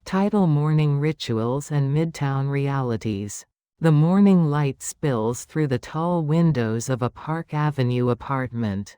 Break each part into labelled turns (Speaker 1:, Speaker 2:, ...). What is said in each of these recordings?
Speaker 1: Title: Morning Rituals and Midtown Realities. The morning light spills through the tall windows of a Park Avenue apartment.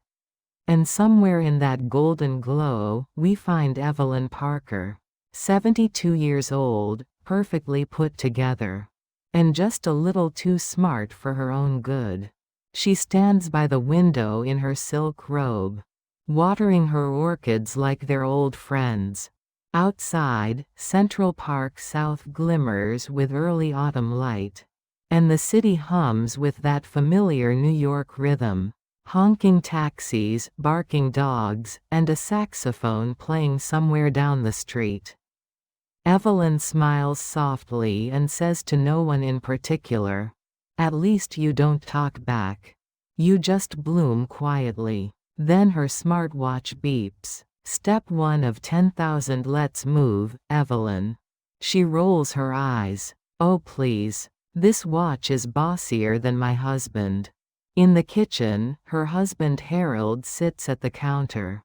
Speaker 1: And somewhere in that golden glow, we find Evelyn Parker. 72 years old, perfectly put together. And just a little too smart for her own good. She stands by the window in her silk robe, watering her orchids like they're old friends. Outside, Central Park South glimmers with early autumn light. And the city hums with that familiar New York rhythm. Honking taxis, barking dogs, and a saxophone playing somewhere down the street. Evelyn smiles softly and says to no one in particular, "At least you don't talk back. You just bloom quietly." Then her smartwatch beeps. Step 1 of 10,000. Let's move, Evelyn. She rolls her eyes. Oh please. This watch is bossier than my husband. In the kitchen, her husband Harold sits at the counter.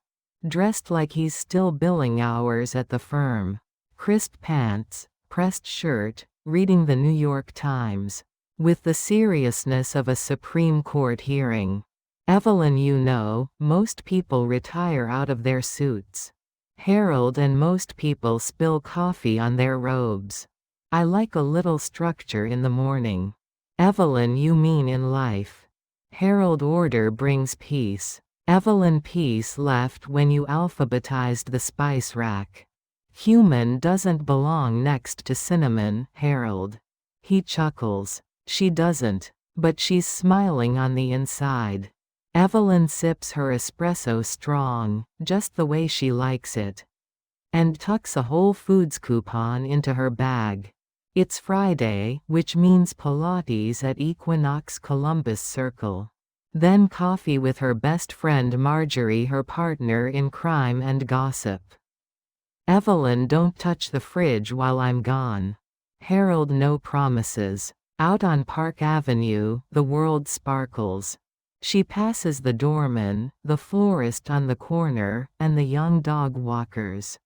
Speaker 1: Dressed like he's still billing hours at the firm. Crisp pants, pressed shirt, reading the New York Times. With the seriousness of a Supreme Court hearing. Evelyn, you know, most people retire out of their suits. Harold and most people spill coffee on their robes. I like a little structure in the morning. Evelyn, you mean in life. Harold, order brings peace. Evelyn, peace left when you alphabetized the spice rack. Human doesn't belong next to cinnamon, Harold. He chuckles. She doesn't, but she's smiling on the inside. Evelyn sips her espresso strong, just the way she likes it. And tucks a Whole Foods coupon into her bag. It's Friday, which means Pilates at Equinox Columbus Circle. Then coffee with her best friend Marjorie, her partner in crime and gossip. Evelyn, don't touch the fridge while I'm gone. Harold, no promises. Out on Park Avenue, the world sparkles. She passes the doorman, the florist on the corner, and the young dog walkers.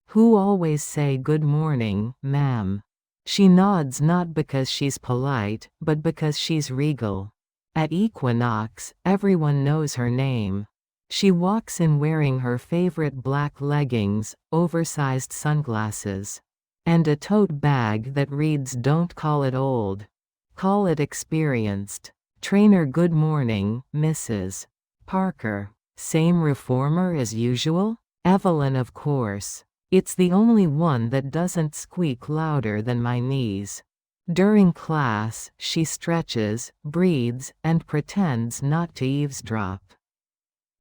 Speaker 1: Who always say good morning, ma'am. She nods not because she's polite, but because she's regal. At Equinox, everyone knows her name. She walks in wearing her favorite black leggings, oversized sunglasses, and a tote bag that reads, "Don't call it old. Call it experienced." Trainer, good morning, Mrs. Parker. Same reformer as usual? Evelyn, of course. It's the only one that doesn't squeak louder than my knees. During class, she stretches, breathes, and pretends not to eavesdrop.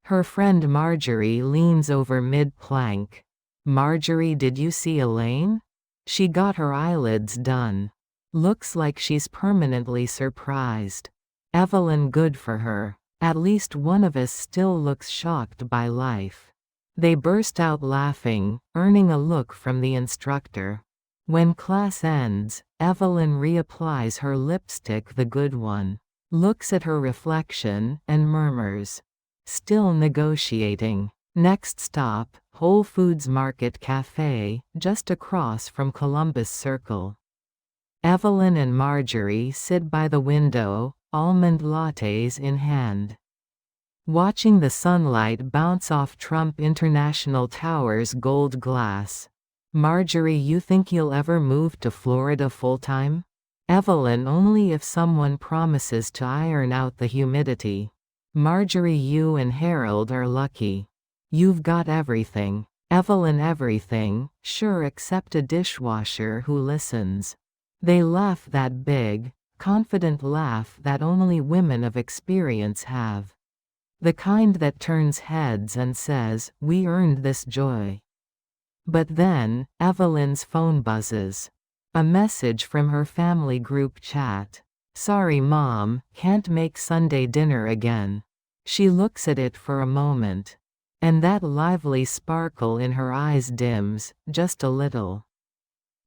Speaker 1: Her friend Marjorie leans over mid-plank. Marjorie, did you see Elaine? She got her eyelids done. Looks like she's permanently surprised. Evelyn, good for her. At least one of us still looks shocked by life. They burst out laughing, earning a look from the instructor. When class ends, Evelyn reapplies her lipstick, the good one, looks at her reflection, and murmurs, "Still negotiating." Next stop, Whole Foods Market Cafe, just across from Columbus Circle. Evelyn and Marjorie sit by the window, almond lattes in hand. Watching the sunlight bounce off Trump International Tower's gold glass. Marjorie, you think you'll ever move to Florida full-time? Evelyn, only if someone promises to iron out the humidity. Marjorie, you and Harold are lucky. You've got everything. Evelyn, everything, sure, except a dishwasher who listens. They laugh, that big, confident laugh that only women of experience have. The kind that turns heads and says, "We earned this joy." But then, Evelyn's phone buzzes. A message from her family group chat. "Sorry Mom, can't make Sunday dinner again." She looks at it for a moment. And that lively sparkle in her eyes dims, just a little.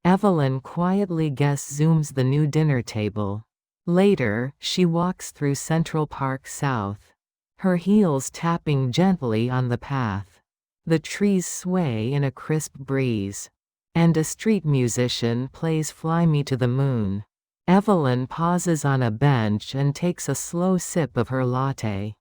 Speaker 1: Evelyn quietly zooms the new dinner table. Later, she walks through Central Park South. Her heels tapping gently on the path. The trees sway in a crisp breeze. and a street musician plays Fly Me to the Moon. Evelyn pauses on a bench and takes a slow sip of her latte.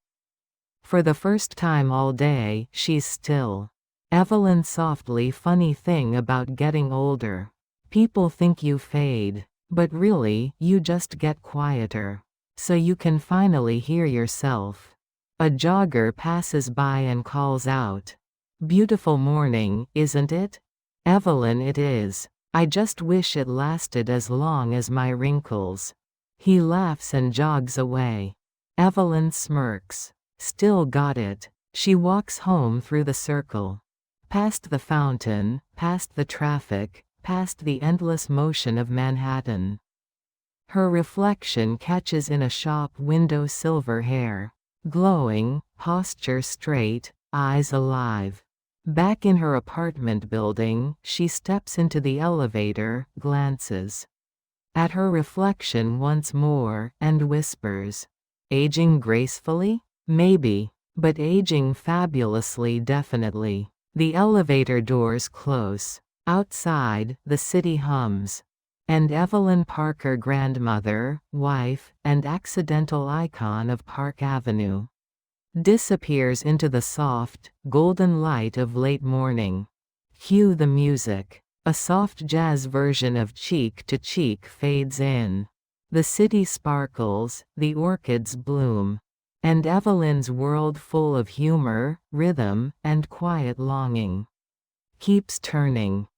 Speaker 1: For the first time all day, she's still. Evelyn's softly funny thing about getting older. People think you fade. But really, you just get quieter. So you can finally hear yourself. A jogger passes by and calls out. Beautiful morning, isn't it? Evelyn, it is. I just wish it lasted as long as my wrinkles. He laughs and jogs away. Evelyn smirks. Still got it. She walks home through the circle. Past the fountain, past the traffic, past the endless motion of Manhattan. Her reflection catches in a shop window silver hair. Glowing, posture straight, eyes alive. Back in her apartment building, she steps into the elevator, glances at her reflection once more, and whispers. Aging gracefully? Maybe. But aging fabulously definitely. The elevator doors close. Outside, the city hums. And Evelyn Parker, grandmother, wife, and accidental icon of Park Avenue, disappears into the soft, golden light of late morning. Cue the music. A soft jazz version of Cheek to Cheek fades in. The city sparkles, the orchids bloom. And Evelyn's world, full of humor, rhythm, and quiet longing, keeps turning.